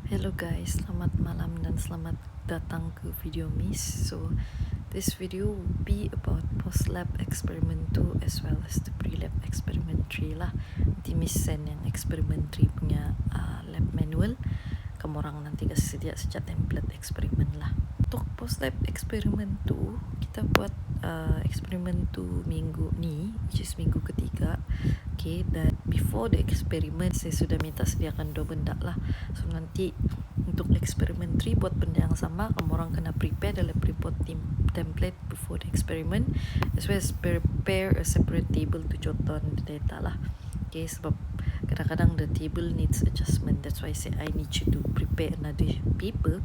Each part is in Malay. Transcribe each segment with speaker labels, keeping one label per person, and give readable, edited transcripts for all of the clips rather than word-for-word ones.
Speaker 1: Hello guys, selamat malam dan selamat datang ke video Miss. So this video will be about post-lab experiment 2 as well as the pre-lab experiment 3 lah. Nanti Miss send yang experiment 3 punya lab manual. Kamu orang nanti kasih sedia sejak template eksperimen lah. Untuk post-lab experiment 2, kita buat eksperimen 2 minggu ni, which is minggu ketiga. Okay, dan before the experiment saya sudah minta sediakan dua benda lah. So nanti untuk eksperimen 3 buat benda yang sama, kamu orang kena prepare the lab report template before the experiment, as well as prepare a separate table to jot down the data lah. Okay, sebab kadang-kadang the table needs adjustment. That's why I say I need you to prepare another paper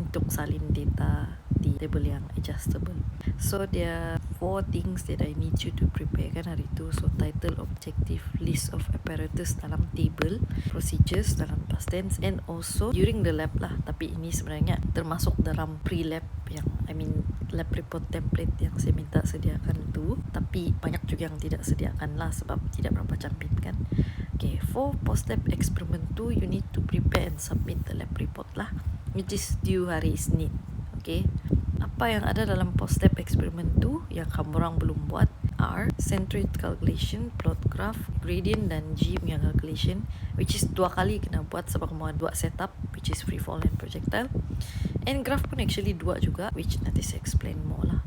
Speaker 1: untuk salin data di table yang adjustable. So there are 4 things that I need you to prepare kan hari tu. So title, objective, list of apparatus dalam table, procedures dalam past tense, and also during the lab lah. Tapi ini sebenarnya termasuk dalam pre-lab yang lab report template yang saya minta sediakan tu. Tapi banyak juga yang tidak sediakan lah sebab tidak berapa campit kan. Okay, for post-lab experiment 2, you need to prepare and submit the lab report lah, which is due hari Isnin. Okay, apa yang ada dalam post-lab experiment 2 yang kamu orang belum buat are centroid calculation, plot graph, gradient dan G punya calculation, which is 2 kali kena buat sebab kamu ada 2 setup, which is free fall and projectile. And graph pun actually 2 juga, which nanti saya explain more lah.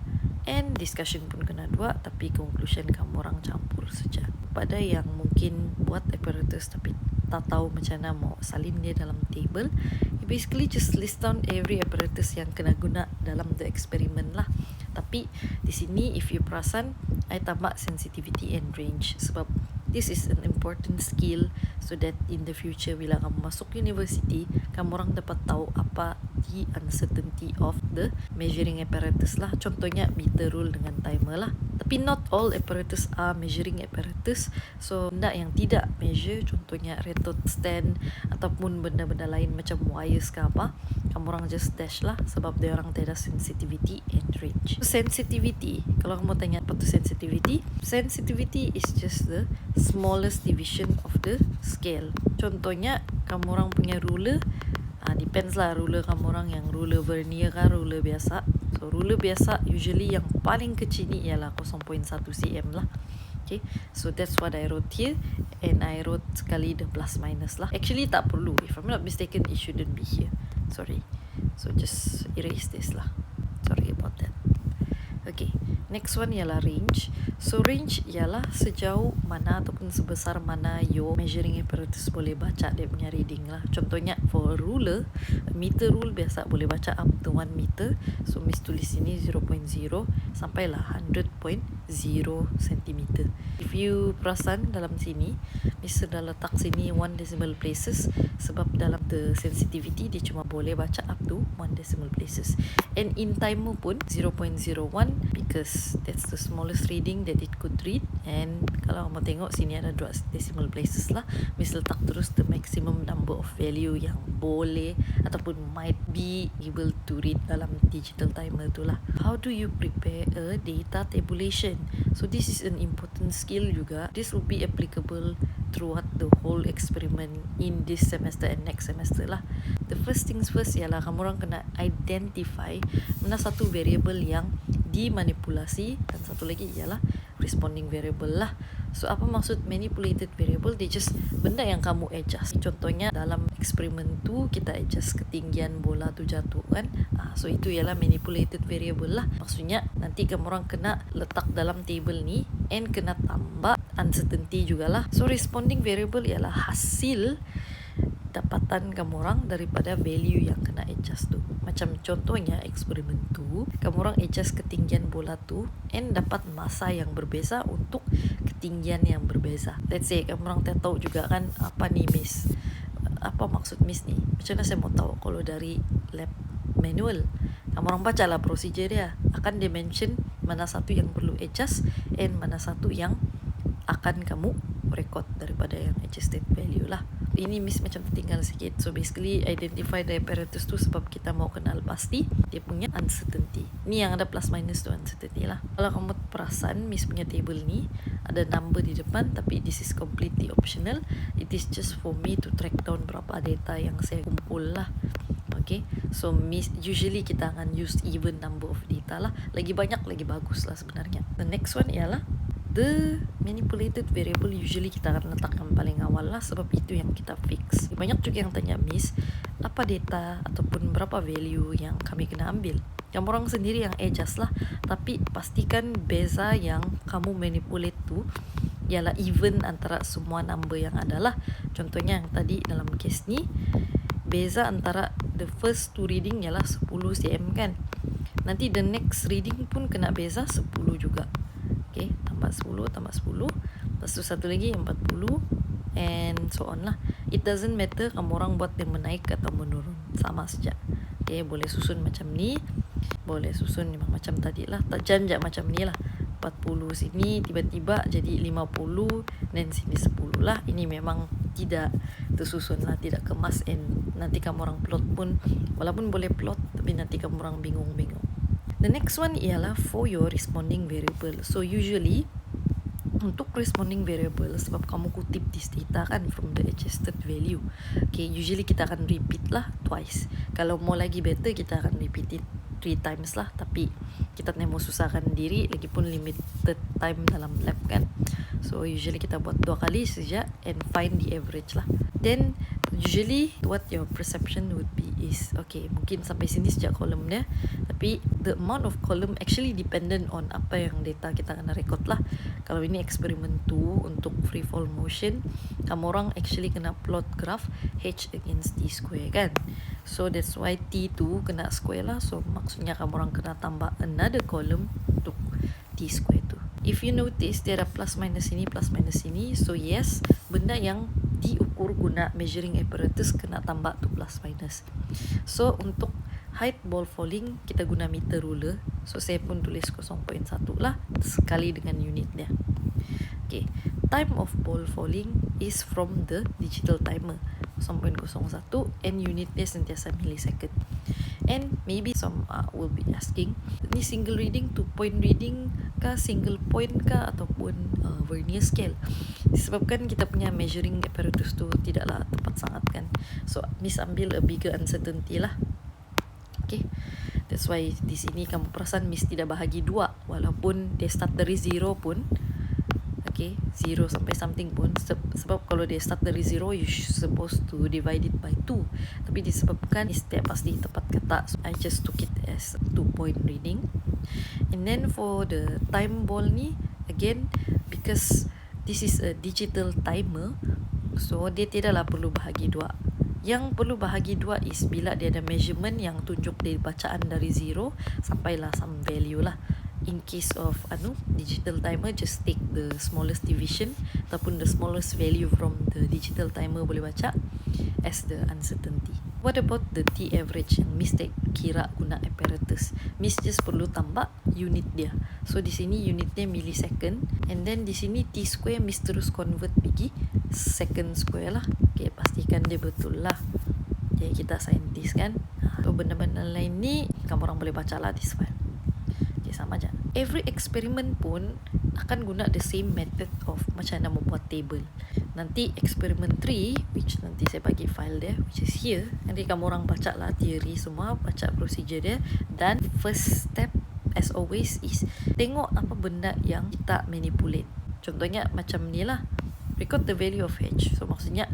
Speaker 1: And discussion pun kena 2, tapi conclusion kamu orang campur saja. Pada yang mungkin buat apparatus tapi tak tahu macam mana mau salin dia dalam table, you basically just list down every apparatus yang kena guna dalam the experiment lah. Tapi di sini if you perasan, I tambah sensitivity and range sebab this is an important skill so that in the future bila kamu masuk university, kamu orang dapat tahu apa the uncertainty of the measuring apparatus lah. Contohnya meter rule dengan timer lah. Tapi not all apparatus are measuring apparatus. So benda yang tidak measure, contohnya retort stand ataupun benda-benda lain macam wires ke apa, kamu orang just dash lah sebab dia orang tidak sensitivity and range. Sensitivity, kalau kamu tanya apa tu sensitivity, sensitivity is just the smallest division of the scale. Contohnya kamu orang punya ruler, depends lah ruler kamu orang yang ruler vernier kan ruler biasa. So ruler biasa usually yang paling kecil ni ialah 0.1 cm lah. Okay, so that's what I wrote here, and I wrote sekali the plus minus lah. Actually tak perlu, if I'm not mistaken it shouldn't be here. Sorry, so just erase this lah. Sorry about that. Okay, next one ialah range. So range ialah sejauh mana ataupun sebesar mana your measuring apparatus boleh baca dia punya reading lah. Contohnya for a ruler, a meter rule biasa boleh baca up to 1 meter. So Miss tulis sini 0.0 sampailah 100.0 cm. If you perasan dalam sini, Miss sudah letak sini 1 decimal places sebab dalam the sensitivity dia cuma boleh baca up to 1 decimal places. And in timer pun 0.01 because that's the smallest reading that it could read. And kalau kamu tengok sini ada 2 decimal places lah, Miss letak terus the maximum number of value yang boleh ataupun might be able to read dalam digital timer tu lah. How do you prepare a data tabulation? So this is an important skill juga. This will be applicable throughout the whole experiment in this semester and next semester lah. The first things first ialah kamu orang kena identify mana satu variable yang dimanipulasi dan satu lagi ialah responding variable lah. So apa maksud manipulated variable? Dia just benda yang kamu adjust. Contohnya dalam eksperimen tu kita adjust ketinggian bola tu jatuh kan. So itu ialah manipulated variable lah. Maksudnya nanti kamu orang kena letak dalam table ni and kena tambah uncertainty jugalah. So responding variable ialah hasil dapatan kamu orang daripada value yang kena adjust tu. Macam contohnya eksperimen tu, kamu orang adjust ketinggian bola tu and dapat masa yang berbeza untuk ketinggian yang berbeza. Let's say kamu orang tak tahu juga kan apa ni Miss, apa maksud Miss ni. Macam mana saya mau tahu kalau dari lab manual? Kamu orang baca lah procedure dia, akan dia mention mana satu yang perlu adjust and mana satu yang akan kamu record daripada yang adjusted value lah. ini Miss macam tertinggal sikit. So basically identify the apparatus tu sebab kita mau kenal pasti dia punya uncertainty. Ni yang ada plus minus tu uncertainty lah. Kalau kamu perasan Miss punya table ni ada number di depan, tapi this is completely optional. It is just for me to track down berapa data yang saya kumpul lah. Okay, so usually kita akan use even number of data lah. Lagi banyak lagi bagus lah sebenarnya. The next one ialah the manipulated variable. Usually kita akan letakkan paling awal lah sebab itu yang kita fix. Banyak juga yang tanya, Miss, apa data ataupun berapa value yang kami kena ambil? Kamu orang sendiri yang adjust lah. Tapi pastikan beza yang kamu manipulate tu ialah even antara semua number yang ada lah. Contohnya yang tadi dalam case ni, beza antara the first two reading ialah 10 cm kan. Nanti the next reading pun kena beza 10 juga. Okay, tambah 10, tambah 10. Lepas tu satu lagi 40 and so on lah. It doesn't matter kamu orang buat yang menaik atau menurun, sama saja. Okay, boleh susun macam ni, boleh susun memang macam tadi lah. Tak janjak macam ni lah. 40 sini tiba-tiba jadi 50 dan sini 10 lah. Ini memang tidak tersusun lah, tidak kemas, and nanti kamu orang plot pun walaupun boleh plot tapi nanti kamu orang bingung-bingung. The next one ialah for your responding variable. So usually untuk responding variable, sebab kamu kutip this data kan from the adjusted value. Okay, usually kita akan repeat lah twice. Kalau mau lagi better kita akan repeat it 3 times lah, tapi kita tak mau susahkan diri, lagipun limited time dalam lab kan. So usually kita buat 2 kali saja and find the average lah. Then usually what your perception would be is, okay, mungkin sampai sini sejak kolom dia, tapi the amount of column actually dependent on apa yang data kita kena record lah. Kalau ini eksperimen 2 untuk free fall motion, kamu orang actually kena plot graph H against T square kan. So that's why T2 kena square lah. So maksudnya kamu orang kena tambah another column untuk T square tu. If you notice, dia ada plus minus ini, plus minus ini. So yes, benda yang diukur guna measuring apparatus kena tambah tu plus minus. So untuk height ball falling kita guna meter ruler. So saya pun tulis 0.1 lah sekali dengan unit dia. Okay, time of ball falling is from the digital timer 0.01 and unit dia sentiasa millisecond. And maybe some will be asking, ni single reading, 2 point reading kah, single point kah, ataupun vernier scale? Disebabkan kita punya measuring apparatus tu tidaklah tepat sangat kan. So Miss ambil a bigger uncertainty lah. Okay, that's why di sini kamu perasan Miss tidak bahagi 2 walaupun dia start dari 0 pun. Okay, 0 sampai something pun, sebab kalau dia start dari 0 you supposed to divide it by 2, tapi disebabkan setiap pasti tepat kata, so I just took it as 2 point reading. And then for the time ball ni, again because this is a digital timer, so dia tidaklah perlu bahagi 2. Yang perlu bahagi 2 is bila dia ada measurement yang tunjuk dia bacaan dari 0 sampailah some value lah. In case of digital timer, just take the smallest division ataupun the smallest value from the digital timer boleh baca as the uncertainty. What about the T average yang Miss kira guna apparatus? Miss just perlu tambah unit dia. So di sini unitnya millisecond, and then di sini T square Miss terus convert pergi second square lah. Okay, pastikan dia betul lah. Okay, kita saintis kan. So benda-benda lain ni kamu orang boleh baca lah this file. Okay, sama aja. Every experiment pun akan guna the same method of macam mana membuat table. Nanti experiment 3, which nanti saya bagi file dia, which is here. Nanti kamu orang baca lah teori semua, baca procedure dia. Dan first step as always is tengok apa benda yang kita manipulate. Contohnya macam ni lah, record the value of H. So maksudnya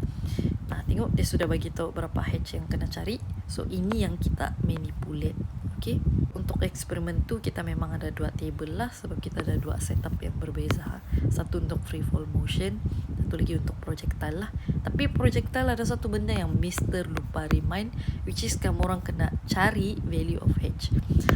Speaker 1: tengok dia sudah bagi tahu berapa H yang kena cari. So ini yang kita manipulate. Okay, untuk eksperimen tu kita memang ada 2 table lah sebab kita ada 2 setup yang berbeza. Satu untuk free fall motion, satu lagi untuk projectile lah. Tapi projectile ada satu benda yang Mr. lupa remind, which is kamu orang kena cari value of H.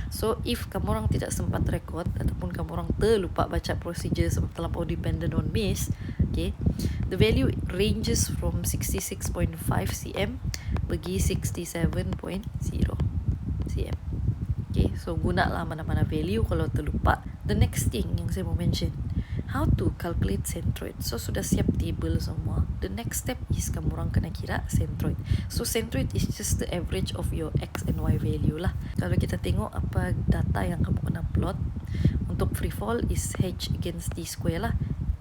Speaker 1: So if kamu orang tidak sempat record ataupun kamu orang terlupa baca procedure sebab terlampau dependent on Miss, okay, the value ranges from 66.5 cm pergi 67.0 cm. Okay, so gunalah mana-mana value kalau terlupa. The next thing yang saya mau mention, how to calculate centroid. So sudah siap table semua. The next step is kamu orang kena kira centroid. So centroid is just the average of your x and y value lah. Kalau kita tengok apa data yang kamu kena plot, untuk free fall is h against t square lah.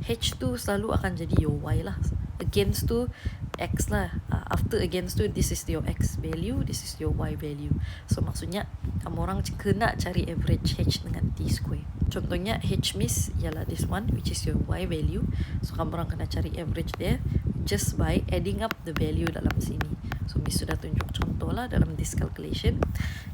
Speaker 1: H tu selalu akan jadi your y lah. Against tu x lah. After against tu, this is your x value, this is your y value. So maksudnya kamu orang kena cari average h dengan t square. Contohnya h miss ialah this one, which is your y value. So kamu orang kena cari average there just by adding up the value dalam sini. So miss sudah tunjuk contoh lah dalam this calculation,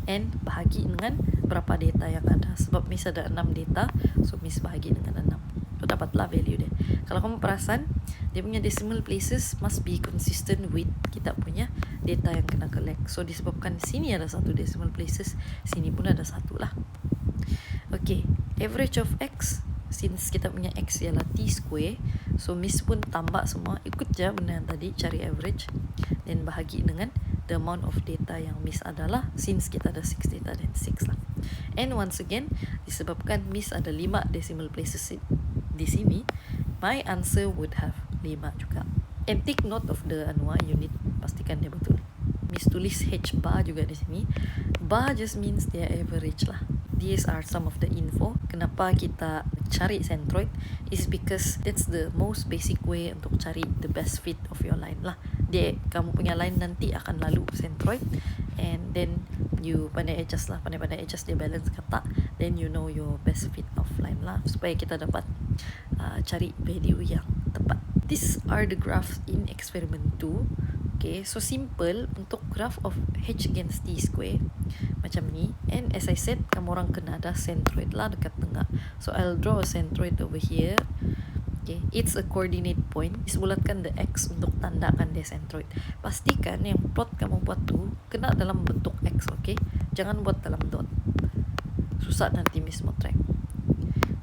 Speaker 1: and bahagi dengan berapa data yang ada. Sebab miss ada 6 data, so miss bahagi dengan 6. So dapatlah value dia. Kalau kamu perasan, dia punya decimal places must be consistent with kita punya data yang kena collect. So disebabkan sini ada satu decimal places, sini pun ada satu lah. Okay, average of x, since kita punya x ialah t square, so miss pun tambah semua, ikut je benda yang tadi, cari average, then bahagi dengan the amount of data yang miss adalah, since kita ada 6 data dan 6 lah. And once again, disebabkan miss ada 5 decimal places di sini, my answer would have 5 juga. And take note of the unit, pastikan dia betul. Miss tulis h bar juga di sini. Bar just means their average lah. These are some of the info. Kenapa kita cari centroid is because that's the most basic way untuk cari the best fit of your line lah. Dia, kamu punya line nanti akan lalu centroid, and then you pandai adjust lah, pandai-pandai adjust dia balance ke tak, then you know your best fit of line lah, supaya kita dapat cari value yang tepat. These are the graphs in experiment 2. Okay, so simple untuk graph of h against t square macam ni, and as I said, kamu orang kena ada centroid lah dekat tengah. So I'll draw a centroid over here. Okay, it's a coordinate point. Dibulatkan the x untuk tandakan dia centroid. Pastikan yang plot kamu buat tu kena dalam bentuk x, okay? Jangan buat dalam dot. Susah nanti miss mau track.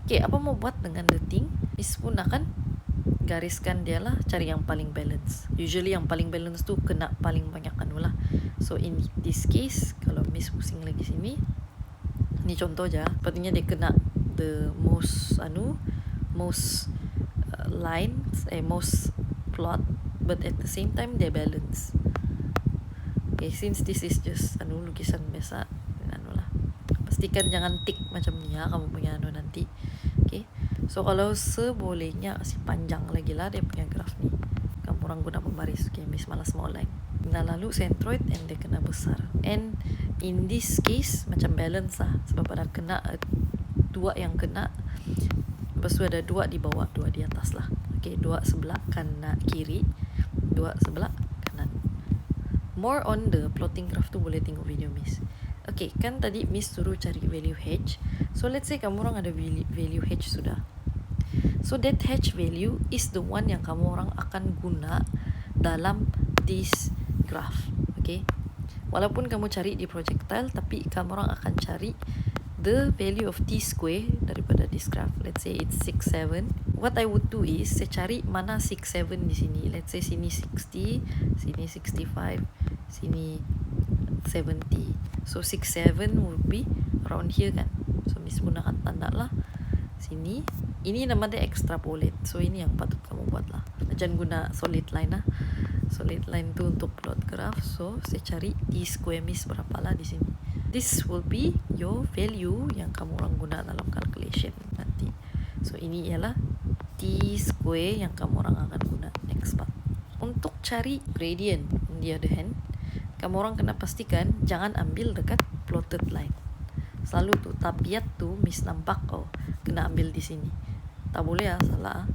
Speaker 1: Okay, apa mau buat dengan the thing? Miss pun akan gariskan dia lah, cari yang paling balance. Usually yang paling balance tu kena paling banyak anu lah. So in this case, kalau miss pusing lagi sini, ni contoh je, sepertinya dia kena the most lines, most plot, but at the same time they balance. Okay, since this is just lukisan biasa, lah. Pastikan jangan tick macam ni ya, kamu punya nanti. Okay, so kalau sebolehnya kasih panjang lagi lah dia punya graf ni. Kamu orang guna pembaris. Okay, miss malas small line. Kena lalu centroid and dia kena besar. And in this case macam balance lah, sebab ada kena 2 yang kena, lepas tu ada 2 di bawah, 2 di atas lah. Okay, 2 sebelah kanan kiri, 2 sebelah kanan. More on the plotting graph tu boleh tengok video miss. Okay, kan tadi miss suruh cari value h. So let's say kamu orang ada value h sudah. So that h value is the one yang kamu orang akan guna dalam this graph. Okay, walaupun kamu cari di projectile, tapi kamu orang akan cari the value of t square daripada this graph. Let's say it's 6, 7. What I would do is saya cari mana 6, 7 di sini. Let's say sini 60, sini 65, sini 70. So 6, 7 would be around here kan. So miss pun akan tanda lah sini. Ini nama dia extrapolate. So ini yang patut kamu buat lah. Jangan guna solid line lah. Solid line tu untuk plot graph. So saya cari t square miss berapa lah di sini. This will be your value yang kamu orang guna dalam calculation nanti. So ini ialah t square yang kamu orang akan guna next part. Untuk cari gradient, on the other hand, kamu orang kena pastikan jangan ambil dekat plotted line. Selalu tu tabiat tu miss nampak kena ambil di sini. Tak boleh salah.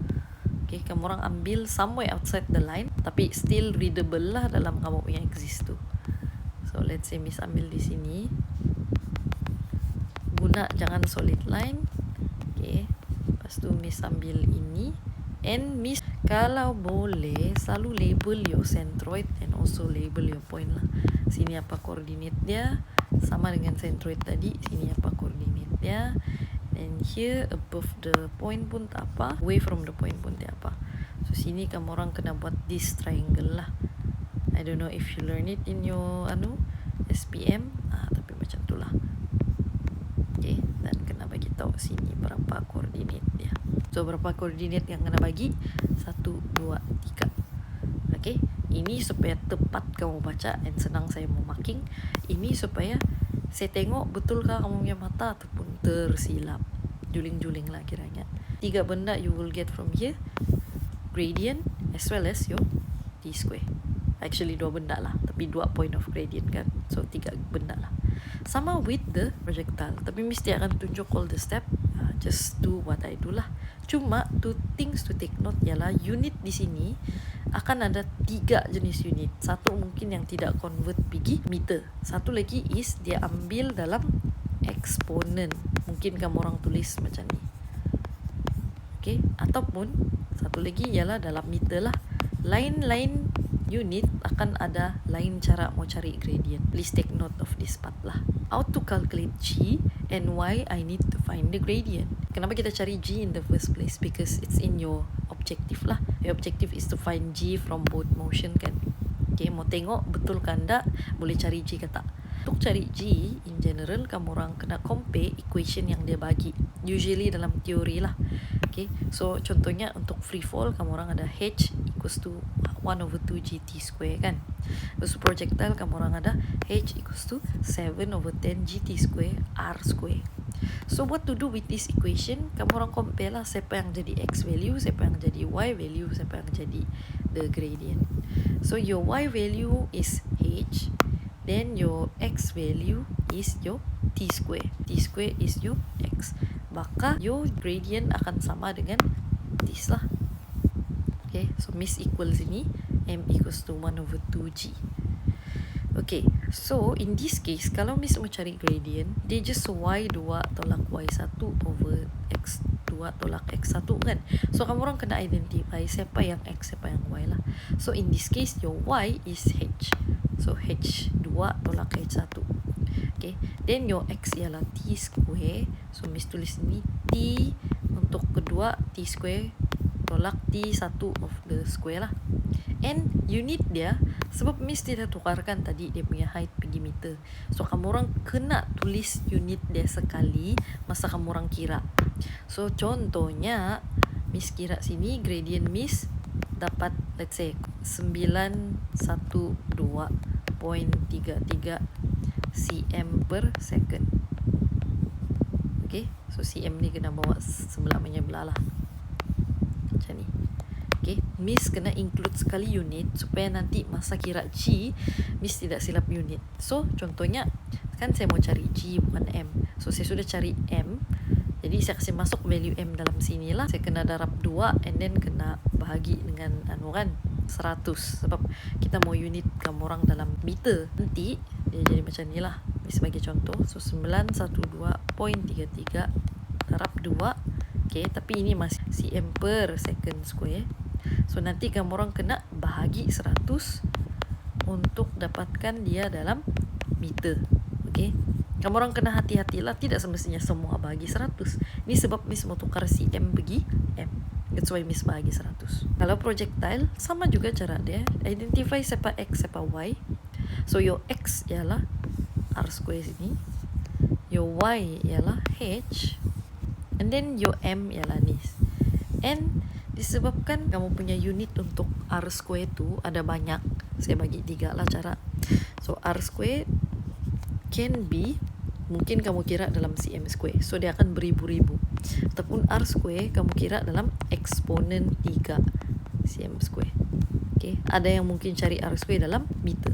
Speaker 1: Okay, kamu orang ambil somewhere outside the line, tapi still readable lah dalam kamu punya exist tu. So let's say miss ambil di sini, guna jangan solid line. Okay, lepas tu miss ambil ini, and miss kalau boleh selalu label your centroid and also label your point lah. Sini apa koordinat dia, sama dengan centroid tadi, sini apa koordinat dia. And here above the point pun tak apa, away from the point pun tak apa. So sini kamu orang kena buat this triangle lah. I don't know if you learn it in your SPM, tapi macam tu lah. Okay, dan kena bagi tahu sini berapa koordinat dia. So berapa koordinat yang kena bagi? 1, 2, 3. Okay, ini supaya tepat kamu baca dan senang saya mau marking. Ini supaya saya tengok betulkah kamu punya mata ataupun tersilap. Juling-juling lah kiranya. 3 benda you will get from here. Gradient as well as your t-square. Actually 2 benda lah, tapi 2 point of gradient kan. So 3 benda lah. Sama with the projectile. Tapi mesti akan tunjuk all the step. Just do what I do lah. Cuma 2 things to take note ialah unit di sini akan ada 3 jenis unit. Satu mungkin yang tidak convert pergi meter. Satu lagi is dia ambil dalam eksponen. Mungkin kamu orang tulis macam ni. Okay, ataupun satu lagi ialah dalam meter lah. Lain-lain unit akan ada lain cara mau cari gradient. Please take note of this part lah. How to calculate G and why I need to find the gradient. Kenapa kita cari G in the first place? Because it's in your objective lah. Your objective is to find G from both motion kan. Okay, mau tengok betul kan tak boleh cari G ke tak. Untuk cari G, in general, kamu orang kena compare equation yang dia bagi. Usually dalam teori lah. Okay, so contohnya untuk free fall, kamu orang ada H equals to 1/2 GT square kan. Terus projectile, kamu orang ada H equals to 7/10 GT square R square. So what to do with this equation? Kamu orang compare lah siapa yang jadi X value, siapa yang jadi Y value, siapa yang jadi the gradient. So your Y value is H. Then your X value is your T square. T square is your X. Maka your gradient akan sama dengan this lah. Okay, so Miss equals ini M equals to 1/2G. Okay, so in this case, kalau Miss mau cari gradient, dia just Y2 tolak Y1 over X2 tolak X1 kan. So kamu orang kena identify siapa yang X, siapa yang Y lah. So in this case, your Y is H. So H2 tolak H1. Okay, then your X ialah T square. So Miss tulis ini T untuk kedua T square tolak T1 of the square lah. And unit dia, sebab Miss tidak tukarkan tadi dia punya height pergi meter. So kamu orang kena tulis unit dia sekali masa kamu orang kira. So contohnya Miss kira sini gradient Miss dapat let's say 912.33 cm per second. Okay, so cm ni kena bawa sebelah menyebelah lah. Macam ni. Okay, Miss kena include sekali unit supaya nanti masa kira G, Miss tidak silap unit. So contohnya kan saya mau cari G bukan M. So saya sudah cari M. Jadi saya kasih masuk value M dalam sini lah. Saya kena darab 2 and then kena bahagi dengan kan 100. Sebab kita mau unit kamu orang dalam meter. Nanti dia jadi macam ni lah. Miss bagi contoh. So 912.33 darab 2. Okay, tapi ini masih cm per second square. So nanti kamu orang kena bahagi 100 untuk dapatkan dia dalam meter. Okay, kamu orang kena hati-hatilah, tidak semestinya semua bahagi 100. Ini sebab Miss mau tukar cm pergi M. That's why Miss bahagi 100. Kalau projectile, sama juga cara dia. Identify siapa X, siapa Y. So your X ialah R square sini. Your Y ialah H. And then your M ialah ni. And disebabkan kamu punya unit untuk R square tu ada banyak. Saya bagi 3 lah cara. So R square can be, mungkin kamu kira dalam cm square. So dia akan beribu-ribu. Ataupun R square kamu kira dalam eksponen 3 cm square. Okay, ada yang mungkin cari R square dalam meter.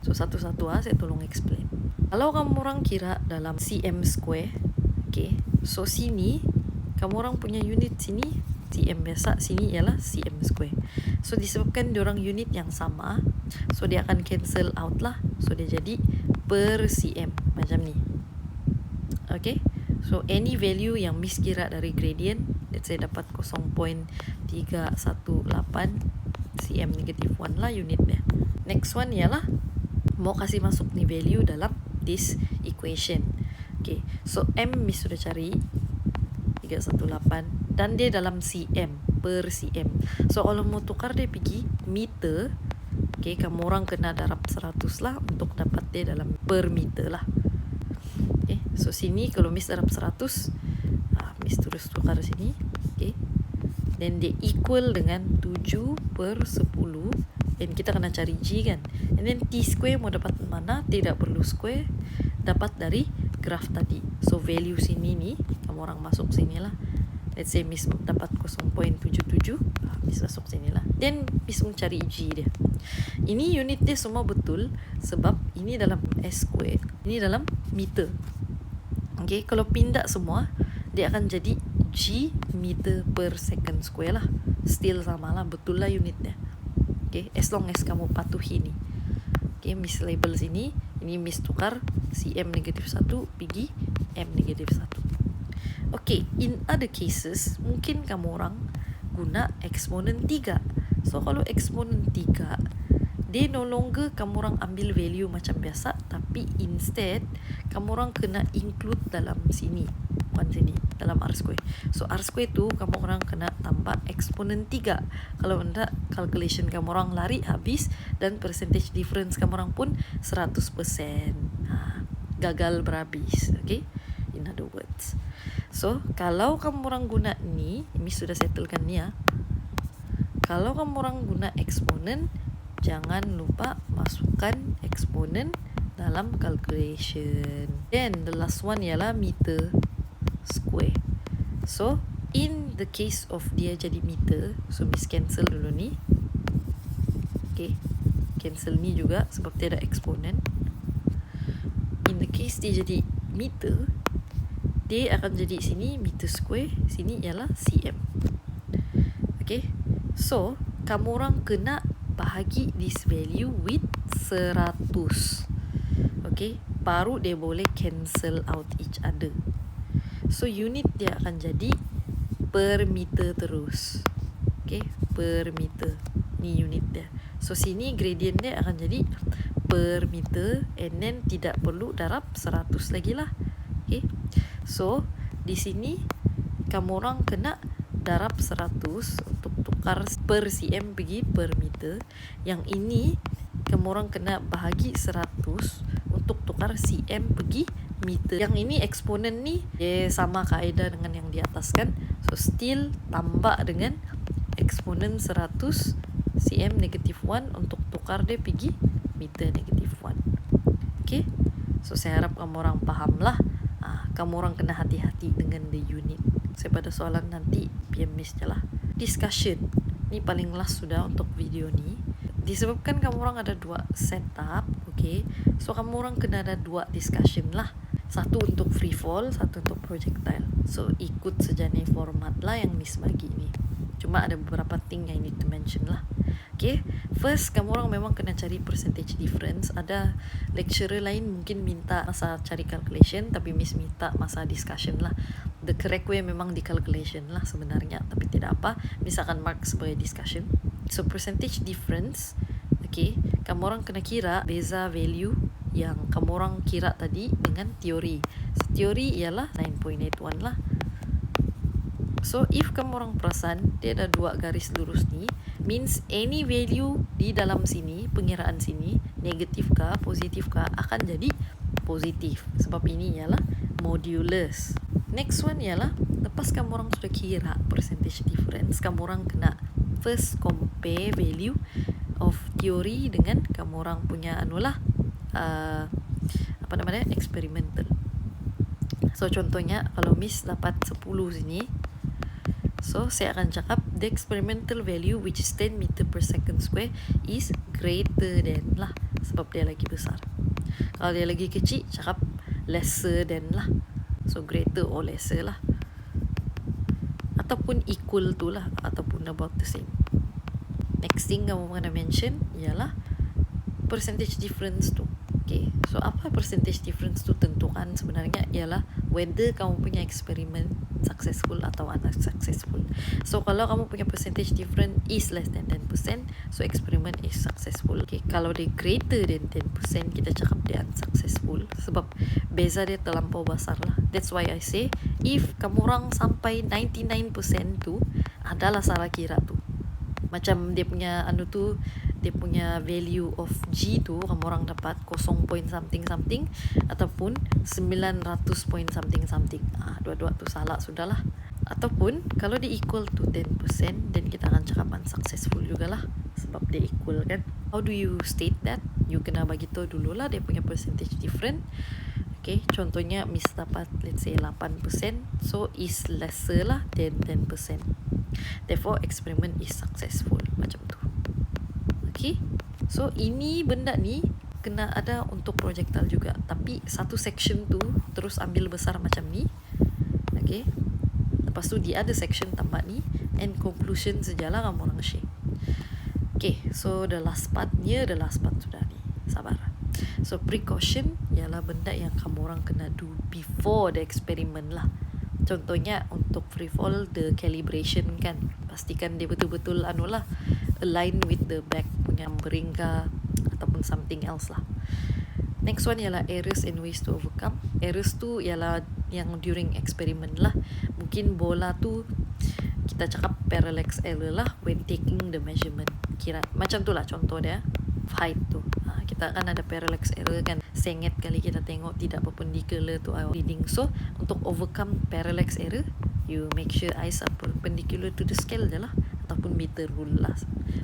Speaker 1: So satu-satu saya tolong explain. Kalau kamu orang kira dalam cm square, okay, so sini kamu orang punya unit sini cm biasa, sini ialah cm square. So disebabkan diorang unit yang sama, so dia akan cancel out lah. So dia jadi per cm macam ni. Okay, so any value yang Miss kira dari gradient, let's say dapat 0.318 cm negative 1 lah unit dia. Next one ialah mau kasih masuk ni value dalam this equation. Okay, so M Miss sudah cari 318 dan dia dalam cm per cm. So kalau mau tukar dia pergi meter, okay, kamu orang kena darab 100 lah untuk dapat dia dalam per meter lah. Okay, so sini kalau Miss darab 100, Miss terus tukar sini. then dia equal dengan 7/10, dan kita kena cari G kan, and then T square mau dapat mana, tidak perlu square, dapat dari graf tadi. So value sini nih, kamu orang masuk sini lah. Let's say Miss dapat 0.77, Miss masuk sini lah. Then Miss mencari G dia. Ini unit dia semua betul sebab ini dalam S square, ini dalam meter. Okay, kalau pindah semua dia akan jadi G meter per second square lah. Still sama lah, betul lah unitnya. Okay, as long as kamu patuhi ini. Okay, Miss label sini, ini Miss tukar cm -1 pergi m -1. Okay, in other cases mungkin kamu orang guna eksponen 3. So kalau eksponen 3, dia no longer kamu orang ambil value macam biasa, tapi instead kamu orang kena include dalam sini, bukan sini, dalam R square. So R square tu kamu orang kena tambah eksponen 3. Kalau enggak, calculation kamu orang lari habis dan percentage difference kamu orang pun 100%. Gagal berhabis. Okay, in other words. So kalau kamu orang guna ni, ini sudah settlekan ni ya. Kalau kamu orang guna eksponen, jangan lupa masukkan eksponen dalam calculation. Then the last one ialah meter square. So in the case of dia jadi meter, so Miss cancel dulu ni. Okay, cancel ni juga sebab dia ada eksponen. In the case dia jadi meter, dia akan jadi sini meter square, sini ialah cm. Okay, so kamu orang kena bahagi this value with 100. Okay, baru dia boleh cancel out each other. So unit dia akan jadi per meter terus. Okay, per meter. Ni unit dia. So sini gradient dia akan jadi per meter, and then tidak perlu darab 100 lagi lah. Okay, so di sini kamu orang kena darab 100 untuk tukar per cm pergi per meter. Yang ini kamu orang kena bahagi 100 untuk tukar cm pergi meter. Yang ini eksponen ni sama kaedah dengan yang di atas kan. So still tambah dengan eksponen 100 cm -1 untuk tukar dia pergi meter -1. Okay, so saya harap kamu orang paham lah. Kamu orang kena hati-hati dengan the unit. Saya pada soalan nanti PM Miss je lah. Discussion ni paling last sudah untuk video ni. Disebabkan kamu orang ada 2 setup, okay, so kamu orang kena ada 2 discussion lah. Satu untuk free fall, satu untuk projectile. So ikut saja nih format lah yang Miss bagi ni. Cuma ada beberapa thing yang I need to mention lah. Okay, first kamu orang memang kena cari percentage difference. Ada lecturer lain mungkin minta masa cari calculation, tapi Miss minta masa discussion lah. The correct way memang di calculation lah sebenarnya, tapi tidak apa, Miss akan mark sebagai discussion. So percentage difference, okay, kamu orang kena kira beza value yang kamu orang kira tadi dengan teori. So teori ialah 9.81 lah. So if kamu orang perasan, dia ada 2 garis lurus ni, means any value di dalam sini, pengiraan sini, negatif kah, positif kah, akan jadi positif. Sebab ini ialah modulus. Next one ialah, lepas kamu orang sudah kira percentage difference, kamu orang kena first compare value of teori dengan kamu orang punya experimental. So contohnya kalau Miss dapat 10 sini, so saya akan cakap the experimental value which is 10 meter per second square is greater than lah, sebab dia lagi besar. Kalau dia lagi kecil, cakap lesser than lah. So greater or lesser lah, ataupun equal to lah, ataupun about the same. Next thing kamu kena mention ialah percentage difference tu. Okay, so apa percentage difference tu tentukan sebenarnya ialah whether kamu punya eksperimen successful atau unsuccessful. So kalau kamu punya percentage difference is less than 10%, so experiment is successful. Okay, kalau dia greater than 10%, kita cakap dia unsuccessful sebab beza dia terlampau besar lah. That's why I say if kamu orang sampai 99% tu adalah salah kira tu. Macam dia punya dia punya value of G tu kamu orang dapat 0 point something something ataupun 900 point something something. Dua-dua tu salah sudahlah. Ataupun kalau dia equal to 10%, then kita akan cakap unsuccessful jugalah, sebab dia equal kan. How do you state that? You kena bagi tahu dulu lah dia punya percentage different. Okay, contohnya Miss dapat let's say 8%, so is lesser lah than 10%. Therefore experiment is successful, macam tu. Okay, so ini benda ni kena ada untuk projectile juga, tapi satu section tu terus ambil besar macam ni. Okay, lepas tu di ada section tambah ni, and conclusion sejalah kamu orang share. Okay, so the last part sudah ni. Sabar. So precaution ialah benda yang kamu orang kena do before the experiment lah. Contohnya untuk free fall, the calibration kan, pastikan dia betul-betul align with the back punya numbering ataupun something else lah. Next one ialah errors and ways to overcome. Errors tu ialah yang during experiment lah. Mungkin bola tu kita cakap parallax error lah when taking the measurement. Kira macam tu lah contoh dia. Height tu, kita kan ada parallax error kan, sengit kali kita tengok tidak perpendicular to our reading. So untuk overcome parallax error, you make sure eyes are perpendicular to the scale je lah, ataupun meter rule lah.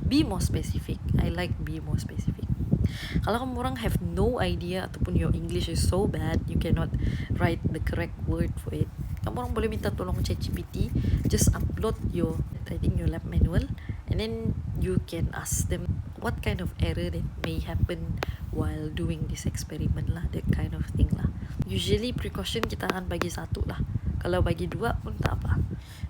Speaker 1: Be more specific. I like be more specific. Kalau kamu orang have no idea ataupun your English is so bad you cannot write the correct word for it, kamu orang boleh minta tolong ChatGPT. Just upload your lab manual, and then you can ask them what kind of error that may happen while doing this experiment lah, that kind of thing lah. Usually precaution kita akan bagi 1 lah. Kalau bagi 2 pun tak apa.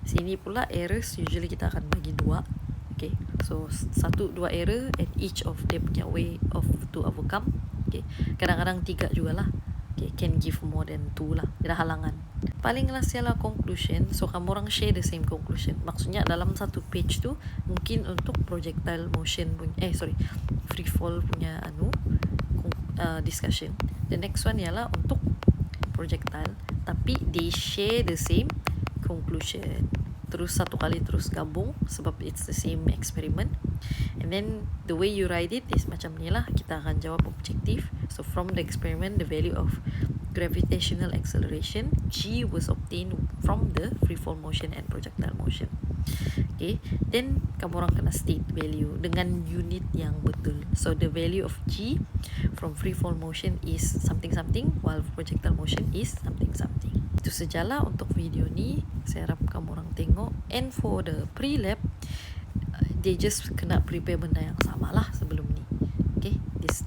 Speaker 1: Sini pula errors usually kita akan bagi 2. Okay, so 1-2 error, and each of them punya way of to overcome. Okay, kadang-kadang 3 jugalah. Okay, can give more than 2 lah. Ada halangan. Paling last ialah conclusion. So kamu orang share the same conclusion. Maksudnya dalam satu page tu mungkin untuk projectile motion punya, free fall punya discussion. The next one ialah untuk projectile, tapi they share the same conclusion. Terus satu kali terus gabung sebab it's the same experiment. And then the way you write it is macam ni lah. Kita akan jawab objektif. So from the experiment, the value of gravitational acceleration G was obtained from the free fall motion and projectile motion. Okay, then kamu orang kena state value dengan unit yang betul. So the value of G from free fall motion is something something, while projectile motion is something something. Itu sajalah untuk video ni. Saya harap kamu orang tengok. And for the pre-lab, they just kena prepare benda yang sama lah sebelum ni. Okay, these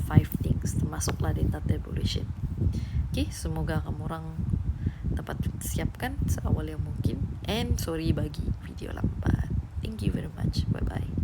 Speaker 1: 5 things termasuklah data tabulation. Okay, semoga kamu orang dapat siapkan seawal yang mungkin. And sorry bagi video lambat. Thank you very much. Bye bye.